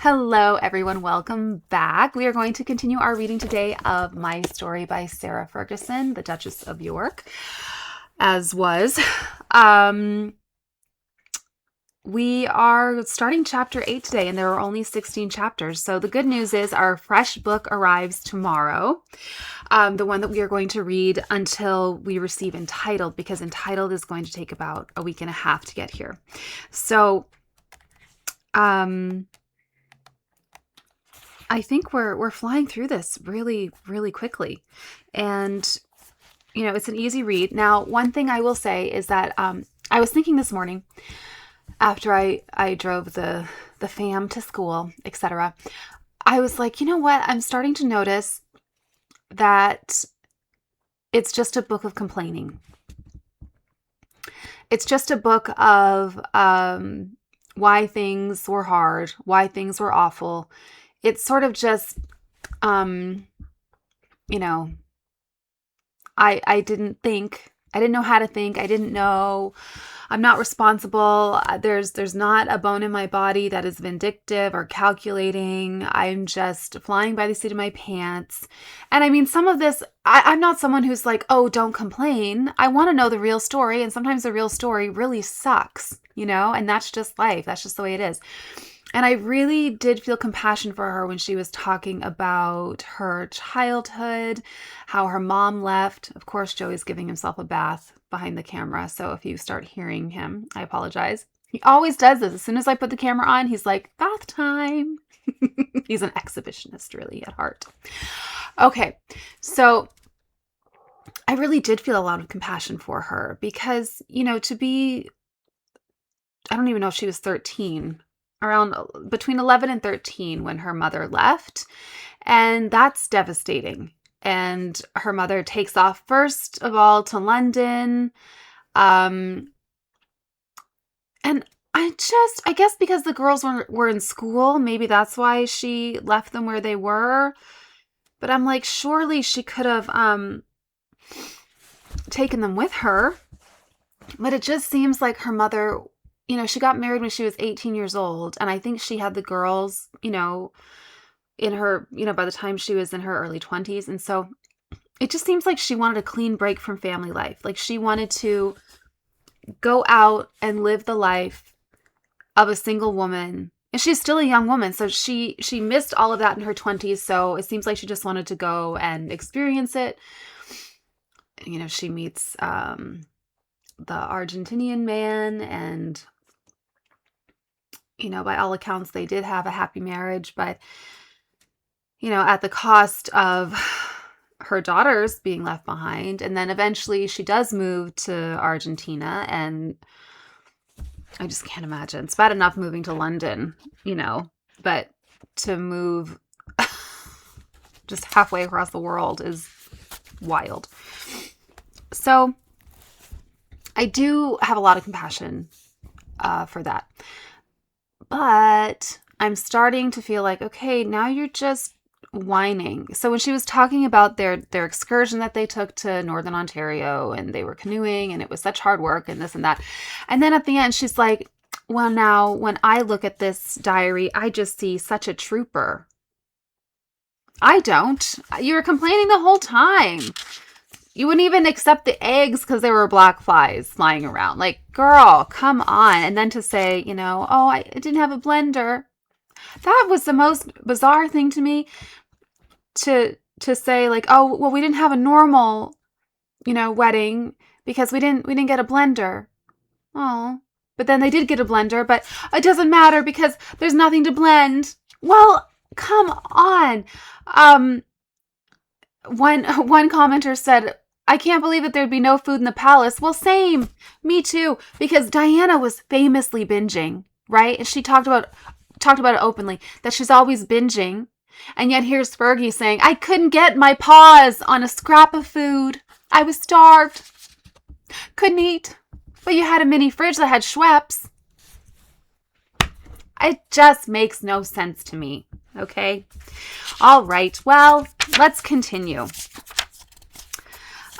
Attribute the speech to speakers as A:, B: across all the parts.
A: Hello, everyone. Welcome back. We are going to continue our reading today of My Story by Sarah Ferguson, the Duchess of York, as was. We are starting chapter 8 today, and there are only 16 chapters. So the good news is our fresh book arrives tomorrow, the one that we are going to read until we receive Entitled, because Entitled is going to take about a week and a half to get here. So, I think we're flying through this really, really quickly. And, it's an easy read. Now, one thing I will say is that I was thinking this morning after I drove the fam to school, etc. I was like, you know what? I'm starting to notice that it's just a book of complaining. It's just a book of why things were hard, why things were awful. It's sort of just, I didn't know how to think. I didn't know. I'm not responsible. There's not a bone in my body that is vindictive or calculating. I'm just flying by the seat of my pants. And I mean, some of this, I'm not someone who's like, oh, don't complain. I want to know the real story. And sometimes the real story really sucks, and that's just life. That's just the way it is. And I really did feel compassion for her when she was talking about her childhood, how her mom left. Of course, Joey's giving himself a bath behind the camera. So if you start hearing him, I apologize. He always does this. As soon as I put the camera on, he's like, bath time. He's an exhibitionist, really, at heart. Okay, so I really did feel a lot of compassion for her because, I don't even know if she was 13, around between 11 and 13 when her mother left. And that's devastating. And her mother takes off first of all to London. And I guess because the girls were in school, maybe that's why she left them where they were. But I'm like, surely she could have taken them with her. But it just seems like her mother, she got married when she was 18 years old. And I think she had the girls, in her, by the time she was in her early 20s. And so it just seems like she wanted a clean break from family life. Like she wanted to go out and live the life of a single woman. And she's still a young woman. So she missed all of that in her 20s. So it seems like she just wanted to go and experience it. She meets the Argentinian man, and by all accounts they did have a happy marriage, but at the cost of her daughters being left behind. And then eventually she does move to Argentina, and I just can't imagine. It's bad enough moving to London, but to move just halfway across the world is wild. So I do have a lot of compassion for that. But I'm starting to feel like, okay, now you're just whining. So when she was talking about their excursion that they took to Northern Ontario, and they were canoeing, and it was such hard work and this and that. And then at the end, she's like, well, now when I look at this diary, I just see such a trooper. I don't. You were complaining the whole time. You wouldn't even accept the eggs because there were black flies flying around. Like, girl, come on. And then to say, oh, I didn't have a blender. That was the most bizarre thing to me, to say like, oh, well, we didn't have a normal, wedding because we didn't get a blender. Oh, but then they did get a blender, but it doesn't matter because there's nothing to blend. Well, come on. One commenter said, I can't believe that there'd be no food in the palace. Well, same. Me too. Because Diana was famously binging, right? And she talked about it openly, that she's always binging. And yet here's Fergie saying, I couldn't get my paws on a scrap of food. I was starved. Couldn't eat. But you had a mini fridge that had Schweppes. It just makes no sense to me. Okay? All right. Well, let's continue.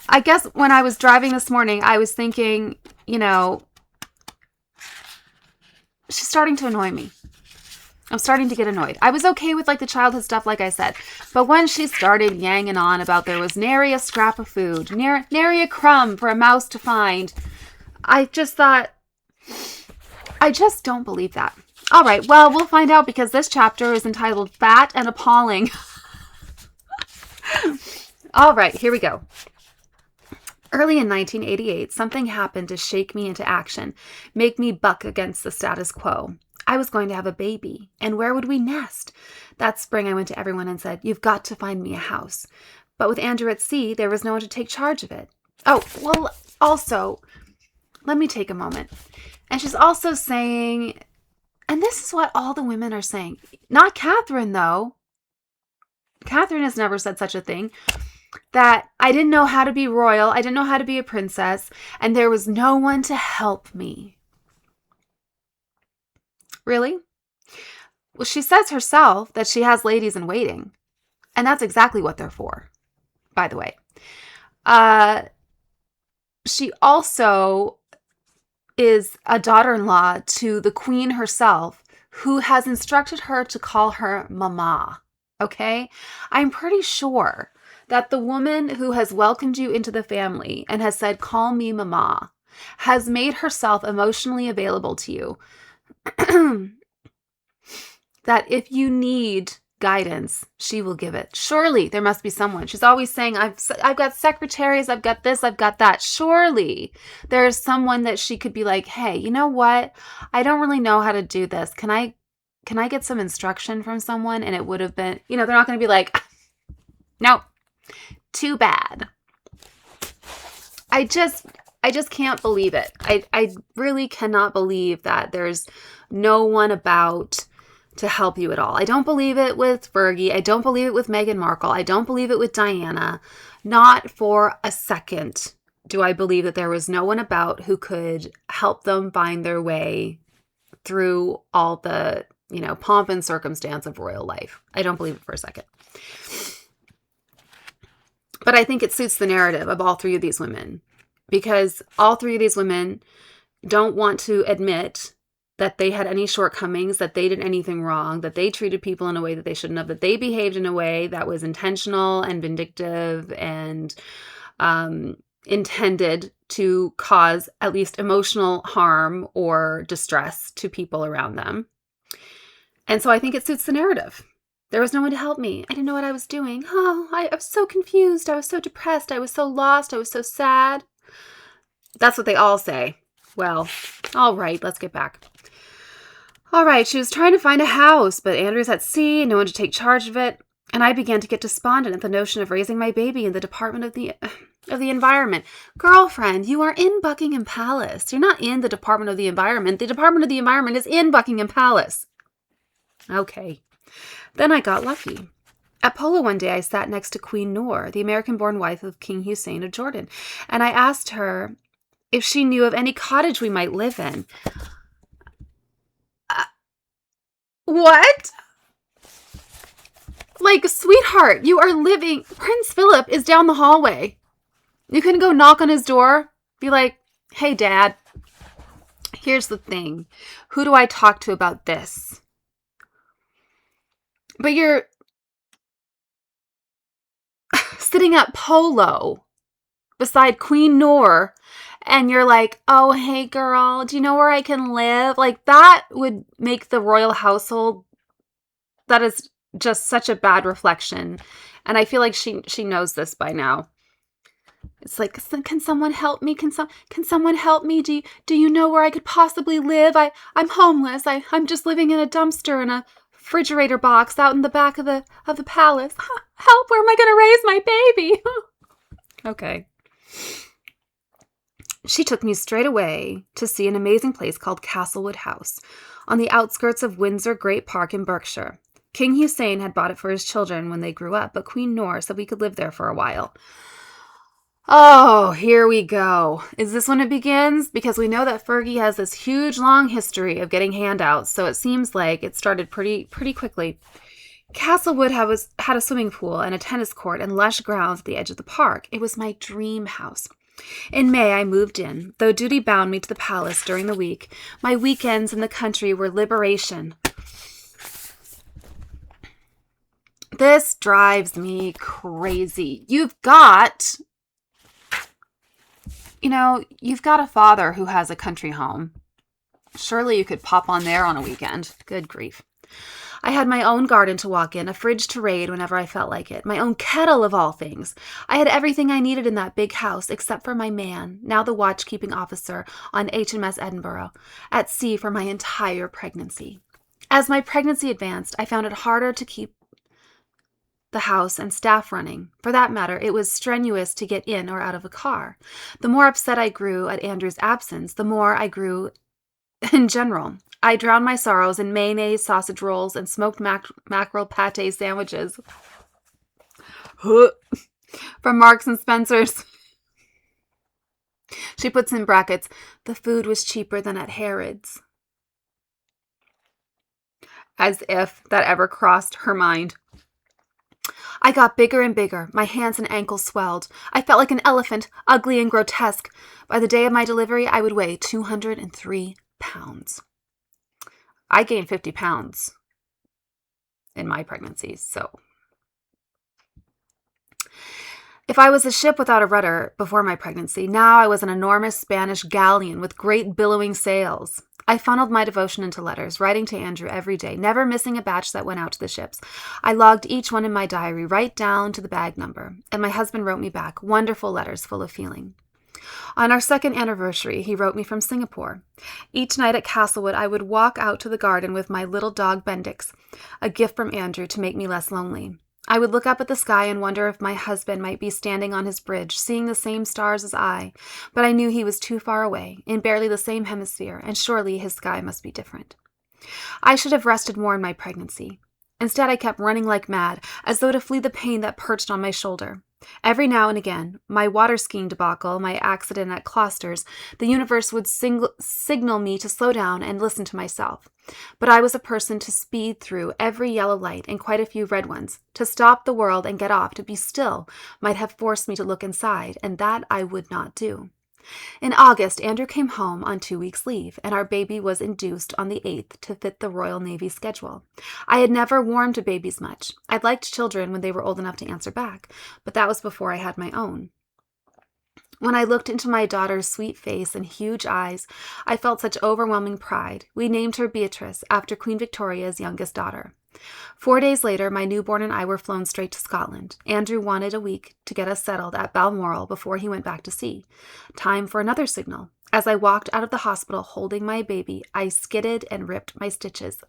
A: I guess when I was driving this morning, I was thinking, she's starting to annoy me. I'm starting to get annoyed. I was okay with like the childhood stuff, like I said. But when she started yanging on about there was nary a scrap of food, nary a crumb for a mouse to find, I just thought, I just don't believe that. All right, well, we'll find out because this chapter is entitled Fat and Appalling. All right, here we go. Early in 1988, something happened to shake me into action, make me buck against the status quo. I was going to have a baby, and where would we nest? That spring, I went to everyone and said, "You've got to find me a house." But with Andrew at sea, there was no one to take charge of it. Oh, well, also, let me take a moment. And she's also saying, and this is what all the women are saying, not Catherine, though. Catherine has never said such a thing, that I didn't know how to be royal, I didn't know how to be a princess, and there was no one to help me. Really? Well, she says herself that she has ladies in waiting, and that's exactly what they're for, by the way. She also is a daughter-in-law to the queen herself, who has instructed her to call her mama, okay? I'm pretty sure that the woman who has welcomed you into the family and has said, "Call me mama," has made herself emotionally available to you. That if you need guidance, she will give it. Surely there must be someone. She's always saying, I've got secretaries, I've got this, I've got that. Surely there's someone that she could be like, "Hey, you know what? I don't really know how to do this. Can I get some instruction from someone?" And it would have been, they're not going to be like, "No, too bad." I just can't believe it. I really cannot believe that there's no one about to help you at all. I don't believe it with Fergie. I don't believe it with Meghan Markle. I don't believe it with Diana. Not for a second do I believe that there was no one about who could help them find their way through all the, pomp and circumstance of royal life. I don't believe it for a second. But I think it suits the narrative of all three of these women, because all three of these women don't want to admit that they had any shortcomings, that they did anything wrong, that they treated people in a way that they shouldn't have, that they behaved in a way that was intentional and vindictive and intended to cause at least emotional harm or distress to people around them. And so I think it suits the narrative. There was no one to help me. I didn't know what I was doing. Oh, I was so confused. I was so depressed. I was so lost. I was so sad. That's what they all say. Well, all right, let's get back. All right, she was trying to find a house, but Andrew's at sea and no one to take charge of it. And I began to get despondent at the notion of raising my baby in the Department of the Environment. Girlfriend, you are in Buckingham Palace. You're not in the Department of the Environment. The Department of the Environment is in Buckingham Palace. Okay. Then I got lucky. At polo one day, I sat next to Queen Noor, the American-born wife of King Hussein of Jordan, and I asked her if she knew of any cottage we might live in. What? Like, sweetheart, you are living... Prince Philip is down the hallway. You couldn't go knock on his door? Be like, "Hey, Dad, here's the thing. Who do I talk to about this?" But you're sitting at polo beside Queen Noor, and you're like, "Oh, hey, girl, do you know where I can live?" Like, that would make the royal household... That is just such a bad reflection. And I feel like she knows this by now. It's like, "Can someone help me? Can someone help me? Do you know where I could possibly live? I'm homeless. I'm just living in a dumpster in a refrigerator box out in the back of the palace. Help, where am I going to raise my baby?" Okay. She took me straight away to see an amazing place called Castlewood House on the outskirts of Windsor Great Park in Berkshire. King Hussein had bought it for his children when they grew up, but Queen Noor said we could live there for a while. Oh, here we go. Is this when it begins? Because we know that Fergie has this huge, long history of getting handouts, so it seems like it started pretty quickly. Castlewood had a swimming pool and a tennis court and lush grounds at the edge of the park. It was my dream house. In May, I moved in. Though duty bound me to the palace during the week, my weekends in the country were liberation. This drives me crazy. You've got a father who has a country home. Surely you could pop on there on a weekend. Good grief. I had my own garden to walk in, a fridge to raid whenever I felt like it, my own kettle of all things. I had everything I needed in that big house except for my man, now the watchkeeping officer on HMS Edinburgh, at sea for my entire pregnancy. As my pregnancy advanced, I found it harder to keep the house and staff running. For that matter, it was strenuous to get in or out of a car. The more upset I grew at Andrew's absence, the more I grew in general. I drowned my sorrows in mayonnaise, sausage rolls, and smoked mackerel pate sandwiches from Marks and Spencer's. She puts in brackets, the food was cheaper than at Harrods. As if that ever crossed her mind. I got bigger and bigger. My hands and ankles swelled. I felt like an elephant, ugly and grotesque. By the day of my delivery, I would weigh 203 pounds. I gained 50 pounds in my pregnancy, so. If I was a ship without a rudder before my pregnancy, now I was an enormous Spanish galleon with great billowing sails. I funneled my devotion into letters, writing to Andrew every day, never missing a batch that went out to the ships. I logged each one in my diary, right down to the bag number, and my husband wrote me back, wonderful letters full of feeling. On our second anniversary, he wrote me from Singapore. Each night at Castlewood, I would walk out to the garden with my little dog Bendix, a gift from Andrew to make me less lonely. I would look up at the sky and wonder if my husband might be standing on his bridge, seeing the same stars as I, but I knew he was too far away, in barely the same hemisphere, and surely his sky must be different. I should have rested more in my pregnancy. Instead, I kept running like mad, as though to flee the pain that perched on my shoulder. Every now and again, my water skiing debacle, my accident at Closter's, the universe would signal me to slow down and listen to myself. But I was a person to speed through every yellow light and quite a few red ones. To stop the world and get off, to be still, might have forced me to look inside, and that I would not do. In August, Andrew came home on 2 weeks' leave, and our baby was induced on the 8th to fit the Royal Navy schedule. I had never warmed to babies much. I'd liked children when they were old enough to answer back, but that was before I had my own. When I looked into my daughter's sweet face and huge eyes, I felt such overwhelming pride. We named her Beatrice, after Queen Victoria's youngest daughter. 4 days later, my newborn and I were flown straight to Scotland. Andrew wanted a week to get us settled at Balmoral before he went back to sea. Time for another signal. As I walked out of the hospital holding my baby, I skidded and ripped my stitches.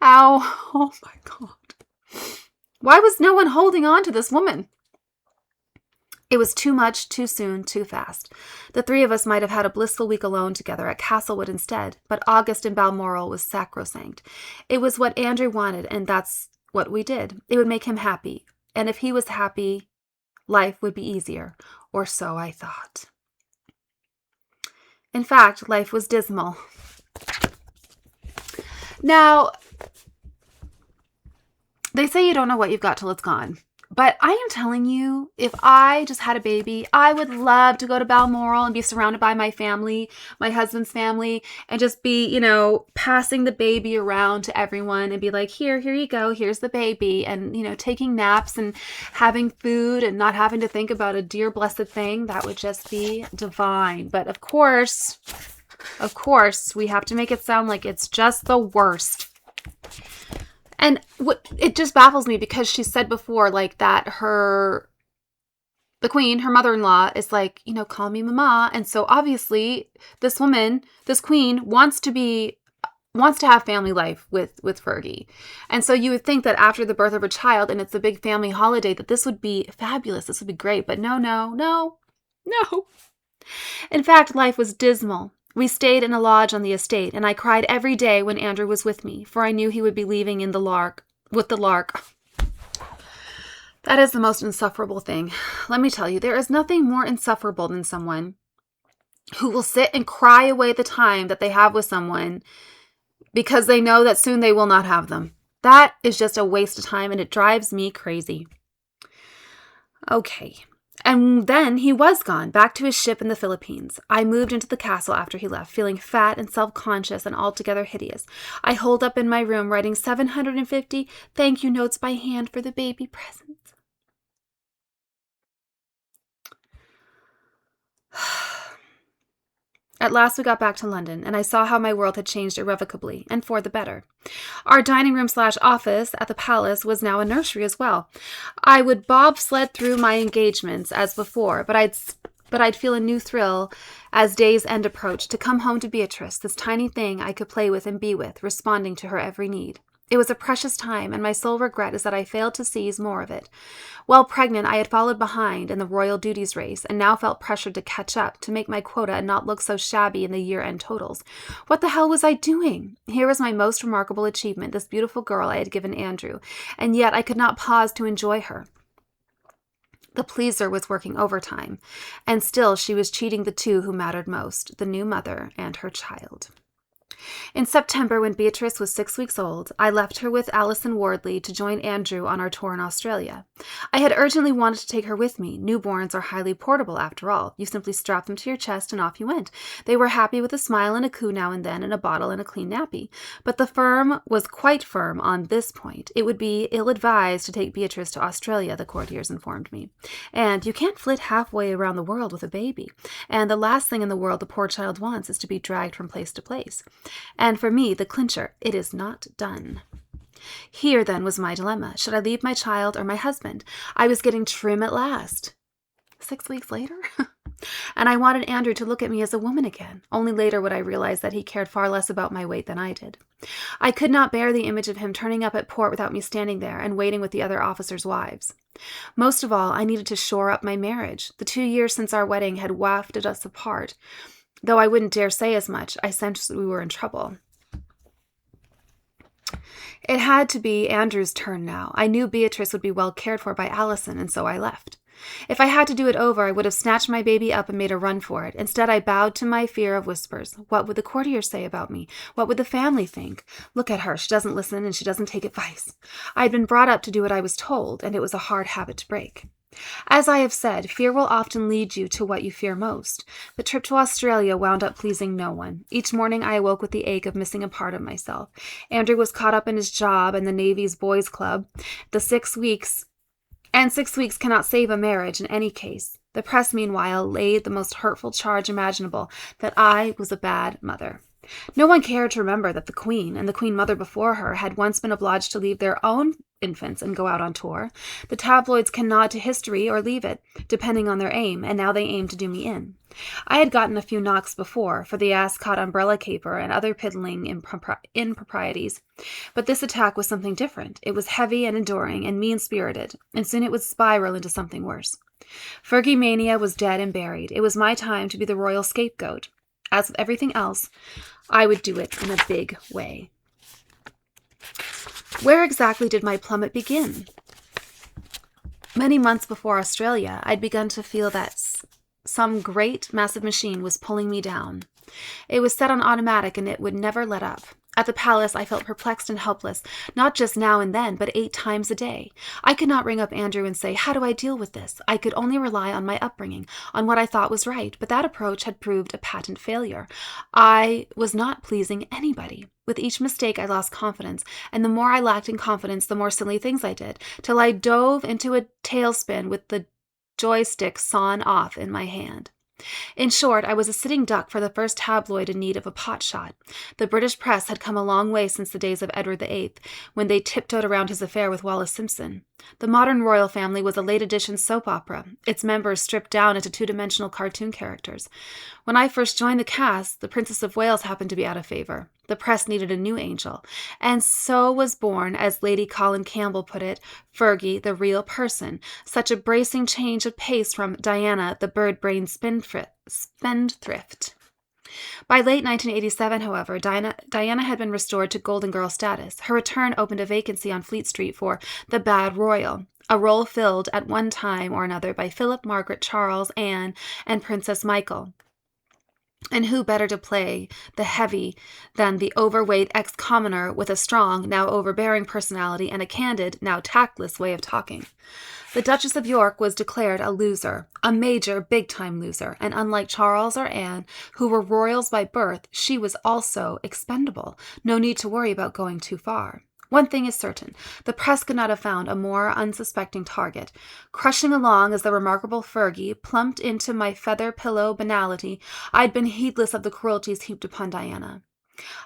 A: Ow! Oh my God. Why was no one holding on to this woman? It was too much, too soon, too fast. The three of us might have had a blissful week alone together at Castlewood instead, but August in Balmoral was sacrosanct. It was what Andrew wanted, and that's what we did. It would make him happy, and if he was happy, life would be easier, or so I thought. In fact, life was dismal. Now, they say you don't know what you've got till it's gone. But I am telling you, if I just had a baby, I would love to go to Balmoral and be surrounded by my family, my husband's family, and just be, passing the baby around to everyone and be like, here you go, here's the baby, and, taking naps and having food and not having to think about a dear blessed thing. That would just be divine. But of course, we have to make it sound like it's just the worst. And it just baffles me because she said before, like, that the queen, her mother-in-law, is like, call me mama. And so obviously this queen wants to have family life with Fergie. And so you would think that after the birth of her child and it's a big family holiday, that this would be fabulous. This would be great. But no. In fact, life was dismal. We stayed in a lodge on the estate, and I cried every day when Andrew was with me, for I knew he would be leaving with the lark. That is the most insufferable thing. Let me tell you, there is nothing more insufferable than someone who will sit and cry away the time that they have with someone because they know that soon they will not have them. That is just a waste of time, and it drives me crazy. Okay. And then he was gone, back to his ship in the Philippines. I moved into the castle after he left, feeling fat and self-conscious and altogether hideous. I holed up in my room, writing 750 thank you notes by hand for the baby presents. At last we got back to London, and I saw how my world had changed irrevocably, and for the better. Our dining room/office at the palace was now a nursery as well. I would bobsled through my engagements as before, but I'd feel a new thrill as day's end approached to come home to Beatrice, this tiny thing I could play with and be with, responding to her every need. It was a precious time, and my sole regret is that I failed to seize more of it. While pregnant, I had followed behind in the royal duties race, and now felt pressured to catch up, to make my quota and not look so shabby in the year-end totals. What the hell was I doing? Here was my most remarkable achievement, this beautiful girl I had given Andrew, and yet I could not pause to enjoy her. The pleaser was working overtime, and still she was cheating the two who mattered most, the new mother and her child. In September, when Beatrice was 6 weeks old, I left her with Alison Wardley to join Andrew on our tour in Australia. I had urgently wanted to take her with me. Newborns are highly portable, after all. You simply strap them to your chest and off you went. They were happy with a smile and a coo now and then, and a bottle and a clean nappy. But the firm was quite firm on this point. It would be ill-advised to take Beatrice to Australia, the courtiers informed me. And you can't flit halfway around the world with a baby. And the last thing in the world the poor child wants is to be dragged from place to place. And for me, the clincher, it is not done. Here, then, was my dilemma. Should I leave my child or my husband? I was getting trim at last. 6 weeks later? And I wanted Andrew to look at me as a woman again. Only later would I realize that he cared far less about my weight than I did. I could not bear the image of him turning up at port without me standing there and waiting with the other officers' wives. Most of all, I needed to shore up my marriage. The 2 years since our wedding had wafted us apart. Though I wouldn't dare say as much, I sensed we were in trouble. It had to be Andrew's turn now. I knew Beatrice would be well cared for by Alison, and so I left. If I had to do it over, I would have snatched my baby up and made a run for it. Instead, I bowed to my fear of whispers. What would the courtiers say about me? What would the family think? Look at her. She doesn't listen, and she doesn't take advice. I had been brought up to do what I was told, and it was a hard habit to break. As I have said, fear will often lead you to what you fear most. The trip to Australia wound up pleasing no one. Each morning I awoke with the ache of missing a part of myself. Andrew was caught up in his job and the Navy's boys' club. 6 weeks cannot save a marriage in any case. The press, meanwhile, laid the most hurtful charge imaginable, that I was a bad mother. No one cared to remember that the Queen and the Queen Mother before her had once been obliged to leave their own infants and go out on tour. The tabloids can nod to history or leave it, depending on their aim, and now they aim to do me in. I had gotten a few knocks before for the Ascot umbrella caper and other piddling improprieties, but this attack was something different. It was heavy and enduring and mean-spirited, and soon it would spiral into something worse. Fergie mania was dead and buried. It was my time to be the royal scapegoat. As with everything else, I would do it in a big way. Where exactly did my plummet begin? Many months before Australia, I'd begun to feel that some great, massive machine was pulling me down. It was set on automatic, and it would never let up. At the palace, I felt perplexed and helpless, not just now and then, but 8 times a day. I could not ring up Andrew and say, how do I deal with this? I could only rely on my upbringing, on what I thought was right, but that approach had proved a patent failure. I was not pleasing anybody. With each mistake, I lost confidence, and the more I lacked in confidence, the more silly things I did, till I dove into a tailspin with the joystick sawn off in my hand. In short, I was a sitting duck for the first tabloid in need of a pot shot. The British press had come a long way since the days of Edward VIII, when they tiptoed around his affair with Wallis Simpson. The modern royal family was a late-edition soap opera, its members stripped down into 2-dimensional cartoon characters. When I first joined the cast, the Princess of Wales happened to be out of favor. The press needed a new angel, and so was born, as Lady Colin Campbell put it, Fergie, the real person, such a bracing change of pace from Diana, the bird-brained spendthrift. By late 1987, however, Diana had been restored to Golden Girl status. Her return opened a vacancy on Fleet Street for the Bad Royal, a role filled at one time or another by Philip, Margaret, Charles, Anne, and Princess Michael. And who better to play the heavy than the overweight ex-commoner with a strong, now overbearing personality and a candid, now tactless way of talking? The Duchess of York was declared a loser, a major, big-time loser, and unlike Charles or Anne, who were royals by birth, she was also expendable. No need to worry about going too far. One thing is certain, the press could not have found a more unsuspecting target. Crushing along as the remarkable Fergie plumped into my feather pillow banality, I'd been heedless of the cruelties heaped upon Diana.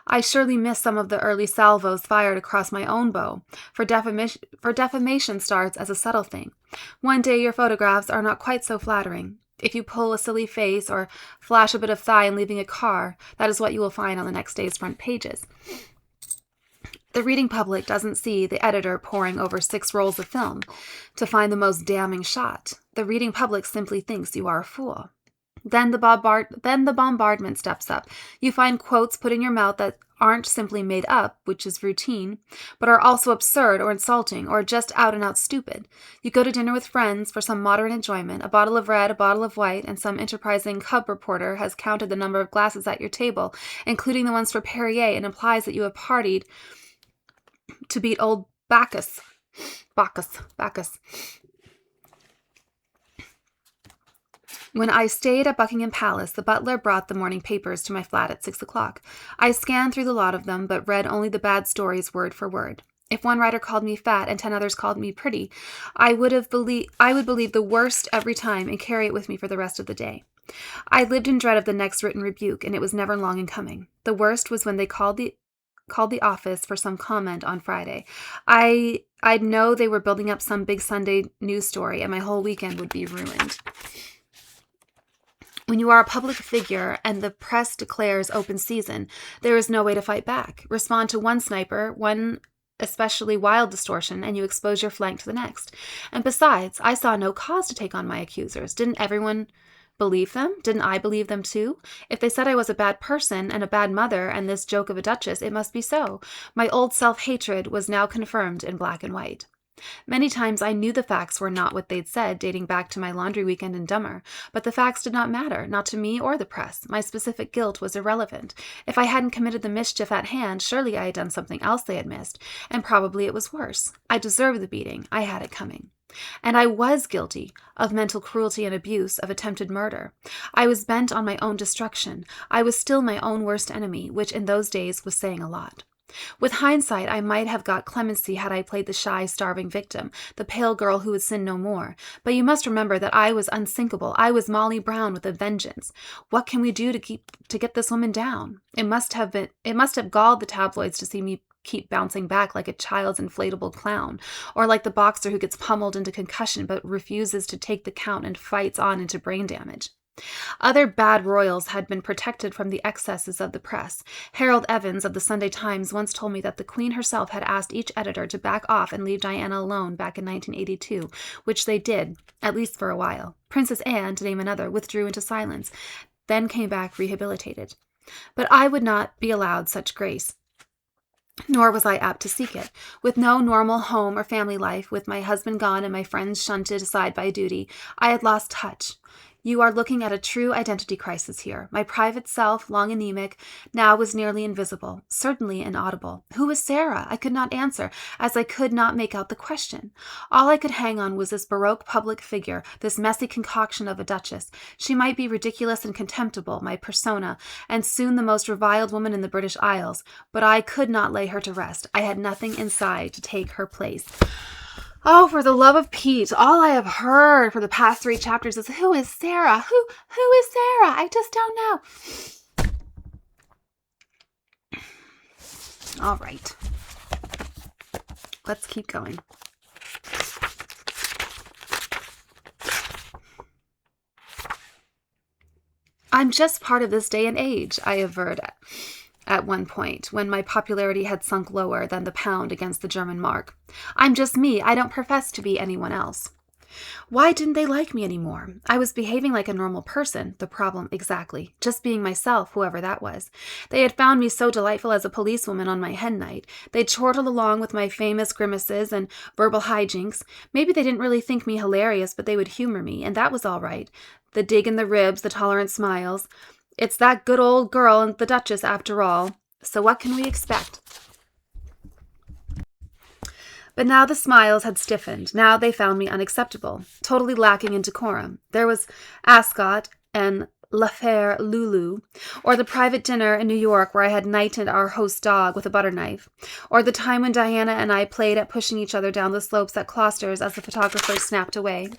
A: I surely missed some of the early salvos fired across my own bow, for defamation starts as a subtle thing. One day your photographs are not quite so flattering. If you pull a silly face or flash a bit of thigh in leaving a car, that is what you will find on the next day's front pages. The reading public doesn't see the editor poring over 6 rolls of film to find the most damning shot. The reading public simply thinks you are a fool. Then the bombardment steps up. You find quotes put in your mouth that aren't simply made up, which is routine, but are also absurd or insulting or just out-and-out stupid. You go to dinner with friends for some moderate enjoyment, a bottle of red, a bottle of white, and some enterprising cub reporter has counted the number of glasses at your table, including the ones for Perrier, and implies that you have partied to beat old Bacchus. When I stayed at Buckingham Palace, the butler brought the morning papers to my flat at 6 o'clock. I scanned through the lot of them, but read only the bad stories word for word. If one writer called me fat and 10 others called me pretty, I would believe the worst every time and carry it with me for the rest of the day. I lived in dread of the next written rebuke, and it was never long in coming. The worst was when they called the office for some comment on Friday. I'd know they were building up some big Sunday news story, and my whole weekend would be ruined. When you are a public figure and the press declares open season, there is no way to fight back. Respond to one sniper, one especially wild distortion, and you expose your flank to the next. And besides, I saw no cause to take on my accusers. Didn't everyone believe them? Didn't I believe them too? If they said I was a bad person and a bad mother and this joke of a duchess, it must be so. My old self-hatred was now confirmed in black and white. Many times I knew the facts were not what they'd said, dating back to my laundry weekend in Dummer, but the facts did not matter, not to me or the press. My specific guilt was irrelevant. If I hadn't committed the mischief at hand, surely I had done something else they had missed, and probably it was worse. I deserved the beating. I had it coming. And I was guilty of mental cruelty and abuse, of attempted murder. I was bent on my own destruction. I was still my own worst enemy, which in those days was saying a lot. With hindsight, I might have got clemency had I played the shy, starving victim, the pale girl who would sin no more. But you must remember that I was unsinkable. I was Molly Brown with a vengeance. What can we do to get this woman down? It must have galled the tabloids to see me keep bouncing back like a child's inflatable clown, or like the boxer who gets pummeled into concussion but refuses to take the count and fights on into brain damage. Other bad royals had been protected from the excesses of the press. Harold Evans of the Sunday Times once told me that the Queen herself had asked each editor to back off and leave Diana alone back in 1982, which they did, at least for a while. Princess Anne, to name another, withdrew into silence, then came back rehabilitated. But I would not be allowed such grace. Nor was I apt to seek it. With no normal home or family life, with my husband gone and my friends shunted aside by duty, I had lost touch. You are looking at a true identity crisis here. My private self, long anemic, now was nearly invisible, certainly inaudible. Who was Sarah? I could not answer, as I could not make out the question. All I could hang on was this baroque public figure, this messy concoction of a duchess. She might be ridiculous and contemptible, my persona, and soon the most reviled woman in the British Isles, but I could not lay her to rest. I had nothing inside to take her place. Oh, for the love of Pete, all I have heard for the past 3 chapters is, who is Sarah? Who is Sarah? I just don't know. All right. Let's keep going. I'm just part of this day and age, I averred at one point, when my popularity had sunk lower than the pound against the German mark. I'm just me. I don't profess to be anyone else. Why didn't they like me anymore? I was behaving like a normal person, the problem exactly, just being myself, whoever that was. They had found me so delightful as a policewoman on my hen night. They'd chortled along with my famous grimaces and verbal hijinks. Maybe they didn't really think me hilarious, but they would humor me, and that was all right. The dig in the ribs, the tolerant smiles. It's that good old girl and the Duchess after all. So what can we expect? But now the smiles had stiffened. Now they found me unacceptable, totally lacking in decorum. There was Ascot and L'Affaire Lulu, or the private dinner in New York where I had knighted our host's dog with a butter knife, or the time when Diana and I played at pushing each other down the slopes at Closter's as the photographer snapped away.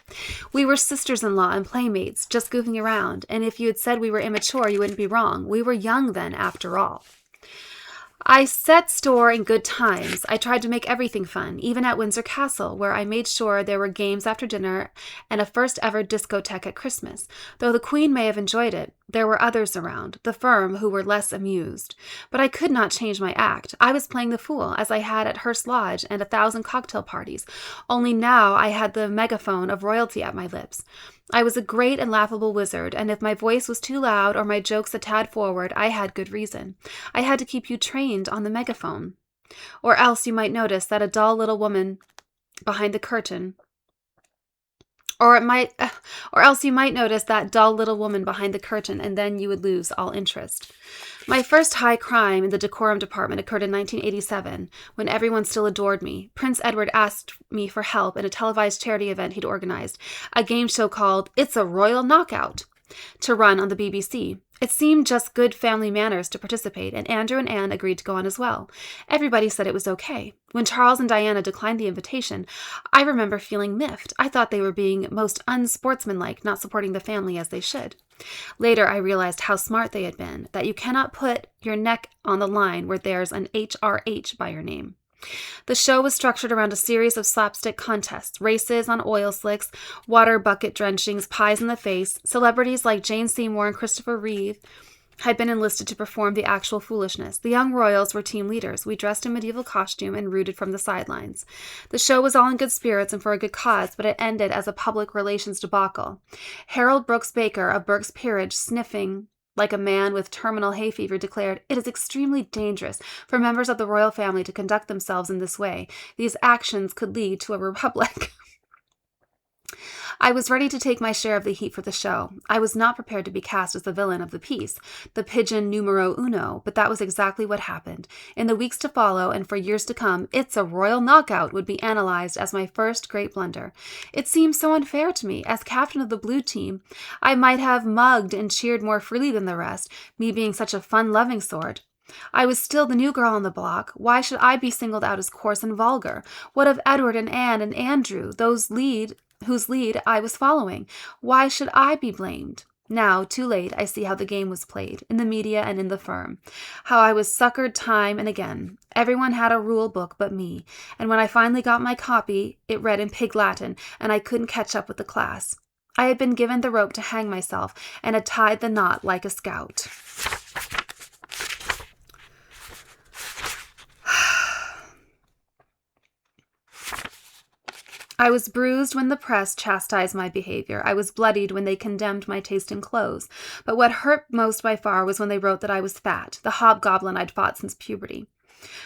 A: We were sisters-in-law and playmates, just goofing around, and if you had said we were immature, you wouldn't be wrong. We were young then, after all. I set store in good times. I tried to make everything fun, even at Windsor Castle, where I made sure there were games after dinner and a first ever discotheque at Christmas. Though the Queen may have enjoyed it, there were others around, the firm, who were less amused. But I could not change my act. I was playing the fool, as I had at Hurst Lodge and 1,000 cocktail parties, only now I had the megaphone of royalty at my lips. I was a great and laughable wizard, and if my voice was too loud or my jokes a tad forward, I had good reason. I had to keep you trained on the megaphone. Or else you might notice that a dull little woman behind the curtain or else you might notice that dull little woman behind the curtain, and then you would lose all interest. My first high crime in the decorum department occurred in 1987, when everyone still adored me. Prince Edward asked me for help in a televised charity event he'd organized, a game show called It's a Royal Knockout, to run on the BBC. It seemed just good family manners to participate, and Andrew and Anne agreed to go on as well. Everybody said it was okay. When Charles and Diana declined the invitation, I remember feeling miffed. I thought they were being most unsportsmanlike, not supporting the family as they should. Later, I realized how smart they had been, that you cannot put your neck on the line where there's an HRH by your name. The show was structured around a series of slapstick contests, races on oil slicks, water bucket drenchings, pies in the face. Celebrities like Jane Seymour and Christopher Reeve had been enlisted to perform the actual foolishness. The young royals were team leaders. We dressed in medieval costume and rooted from the sidelines. The show was all in good spirits and for a good cause, but it ended as a public relations debacle. Harold Brooks Baker of Burke's Peerage, sniffing like a man with terminal hay fever, declared, "It is extremely dangerous for members of the royal family to conduct themselves in this way. These actions could lead to a republic." I was ready to take my share of the heat for the show. I was not prepared to be cast as the villain of the piece, the pigeon numero uno, but that was exactly what happened. In the weeks to follow, and for years to come, It's a Royal Knockout would be analyzed as my first great blunder. It seemed so unfair to me. As captain of the blue team, I might have mugged and cheered more freely than the rest, me being such a fun-loving sort. I was still the new girl on the block. Why should I be singled out as coarse and vulgar? What of Edward and Anne and Andrew, whose lead I was following? Why should I be blamed? Now, too late, I see how the game was played, in the media and in the firm. How I was suckered time and again. Everyone had a rule book but me, and when I finally got my copy, it read in pig Latin, and I couldn't catch up with the class. I had been given the rope to hang myself, and had tied the knot like a scout. I was bruised when the press chastised my behavior. I was bloodied when they condemned my taste in clothes. But what hurt most by far was when they wrote that I was fat, the hobgoblin I'd fought since puberty.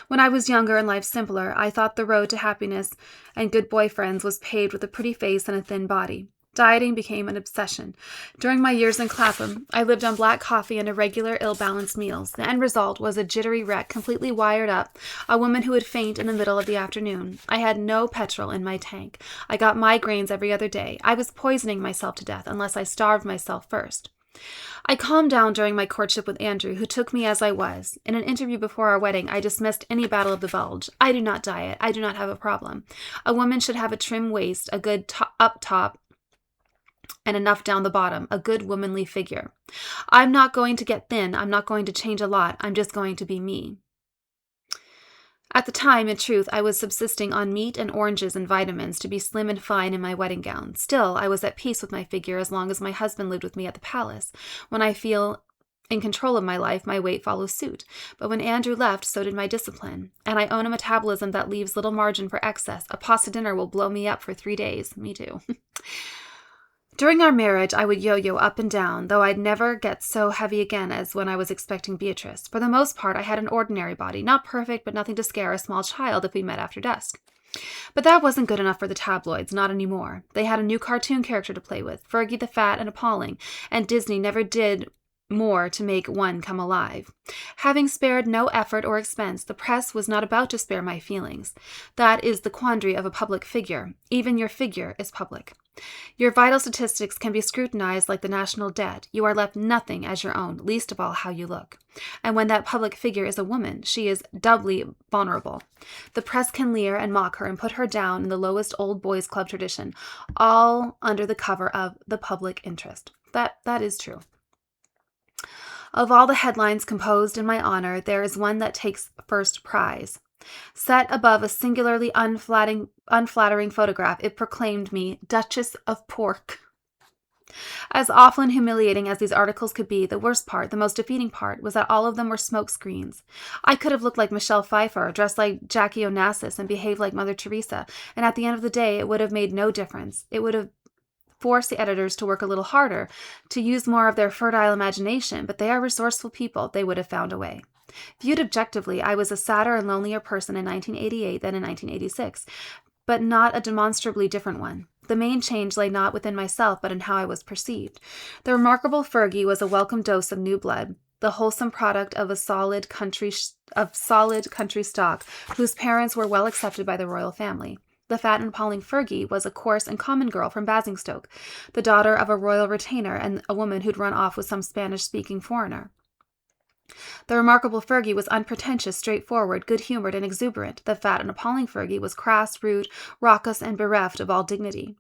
A: When I was younger and life simpler, I thought the road to happiness and good boyfriends was paved with a pretty face and a thin body. Dieting became an obsession. During my years in Clapham, I lived on black coffee and irregular, ill-balanced meals. The end result was a jittery wreck, completely wired up, a woman who would faint in the middle of the afternoon. I had no petrol in my tank. I got migraines every other day. I was poisoning myself to death unless I starved myself first. I calmed down during my courtship with Andrew, who took me as I was. In an interview before our wedding, I dismissed any battle of the bulge. I do not diet. I do not have a problem. A woman should have a trim waist, a good up top, and enough down the bottom, a good womanly figure. I'm not going to get thin. I'm not going to change a lot. I'm just going to be me. At the time, in truth, I was subsisting on meat and oranges and vitamins to be slim and fine in my wedding gown. Still, I was at peace with my figure as long as my husband lived with me at the palace. When I feel in control of my life, my weight follows suit. But when Andrew left, so did my discipline. And I own a metabolism that leaves little margin for excess. A pasta dinner will blow me up for 3 days. Me too. During our marriage, I would yo-yo up and down, though I'd never get so heavy again as when I was expecting Beatrice. For the most part, I had an ordinary body, not perfect, but nothing to scare a small child if we met after dusk. But that wasn't good enough for the tabloids, not anymore. They had a new cartoon character to play with, Fergie the Fat and Appalling, and Disney never did more to make one come alive. Having spared no effort or expense, the press was not about to spare my feelings. That is the quandary of a public figure. Even your figure is public. Your vital statistics can be scrutinized like the national debt. You are left nothing as your own, least of all how you look. And when that public figure is a woman, she is doubly vulnerable. The press can leer and mock her and put her down in the lowest old boys club tradition, all under the cover of the public interest. That is true. Of all the headlines composed in my honor, there is one that takes first prize. Set above a singularly unflattering photograph, it proclaimed me Duchess of Pork. As awful and humiliating as these articles could be, the worst part, the most defeating part, was that all of them were smoke screens. I could have looked like Michelle Pfeiffer, dressed like Jackie Onassis, and behaved like Mother Teresa, and at the end of the day, it would have made no difference. It would have force the editors to work a little harder, to use more of their fertile imagination, but they are resourceful people. They would have found a way. Viewed objectively, I was a sadder and lonelier person in 1988 than in 1986, but not a demonstrably different one. The main change lay not within myself, but in how I was perceived. The remarkable Fergie was a welcome dose of new blood, the wholesome product of solid country stock, whose parents were well accepted by the royal family. The fat and appalling Fergie was a coarse and common girl from Basingstoke, the daughter of a royal retainer and a woman who'd run off with some Spanish-speaking foreigner. The remarkable Fergie was unpretentious, straightforward, good-humored, and exuberant. The fat and appalling Fergie was crass, rude, raucous, and bereft of all dignity.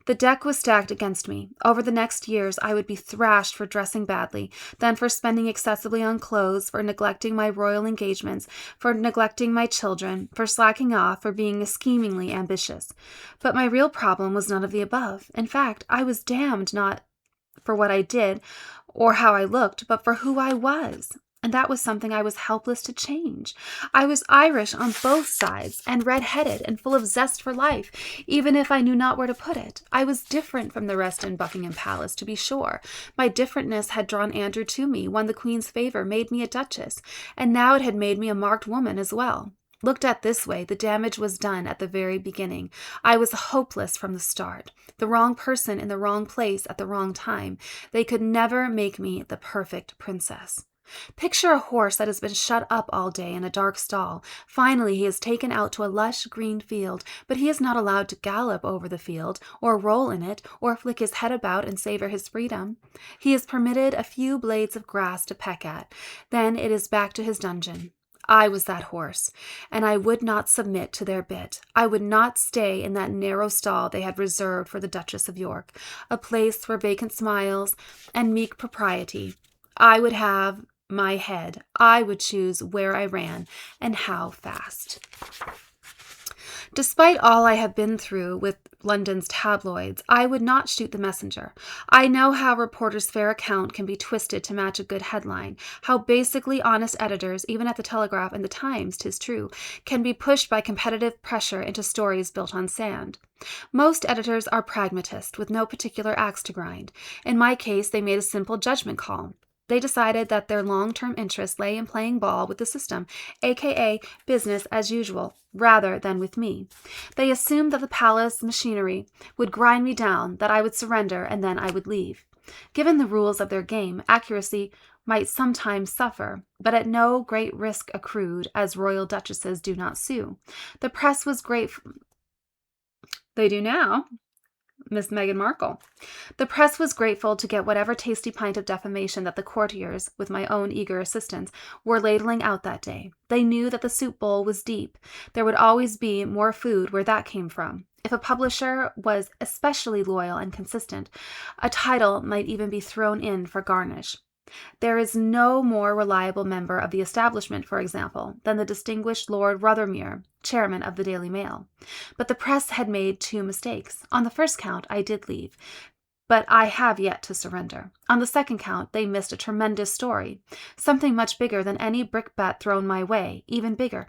A: The deck was stacked against me. Over the next years, I would be thrashed for dressing badly, then for spending excessively on clothes, for neglecting my royal engagements, for neglecting my children, for slacking off, for being schemingly ambitious. But my real problem was none of the above. In fact, I was damned not for what I did or how I looked, but for who I was. And that was something I was helpless to change. I was Irish on both sides, and red-headed, and full of zest for life, even if I knew not where to put it. I was different from the rest in Buckingham Palace, to be sure. My differentness had drawn Andrew to me, won the Queen's favor, made me a duchess, and now it had made me a marked woman as well. Looked at this way, the damage was done at the very beginning. I was hopeless from the start. The wrong person in the wrong place at the wrong time. They could never make me the perfect princess. Picture a horse that has been shut up all day in a dark stall. Finally, he is taken out to a lush green field, but he is not allowed to gallop over the field, or roll in it, or flick his head about and savor his freedom. He is permitted a few blades of grass to peck at. Then it is back to his dungeon. I was that horse, and I would not submit to their bit. I would not stay in that narrow stall they had reserved for the Duchess of York, a place for vacant smiles and meek propriety. I would have my head. I would choose where I ran and how fast. Despite all I have been through with London's tabloids, I would not shoot the messenger. I know how reporters' fair account can be twisted to match a good headline, how basically honest editors, even at the Telegraph and the Times, 'tis true, can be pushed by competitive pressure into stories built on sand. Most editors are pragmatists with no particular axe to grind. In my case, they made a simple judgment call. They decided that their long-term interest lay in playing ball with the system, aka business as usual, rather than with me. They assumed that the palace machinery would grind me down, that I would surrender, and then I would leave. Given the rules of their game, accuracy might sometimes suffer, but at no great risk accrued, as royal duchesses do not sue. The press was grateful. They do now. Miss Meghan Markle. The press was grateful to get whatever tasty pint of defamation that the courtiers, with my own eager assistance, were ladling out that day. They knew that the soup bowl was deep. There would always be more food where that came from. If a publisher was especially loyal and consistent, a title might even be thrown in for garnish. There is no more reliable member of the establishment, for example, than the distinguished Lord Rothermere, chairman of the Daily Mail. But the press had made two mistakes. On the first count, I did leave, but I have yet to surrender. On the second count, they missed a tremendous story, something much bigger than any brickbat thrown my way, even bigger,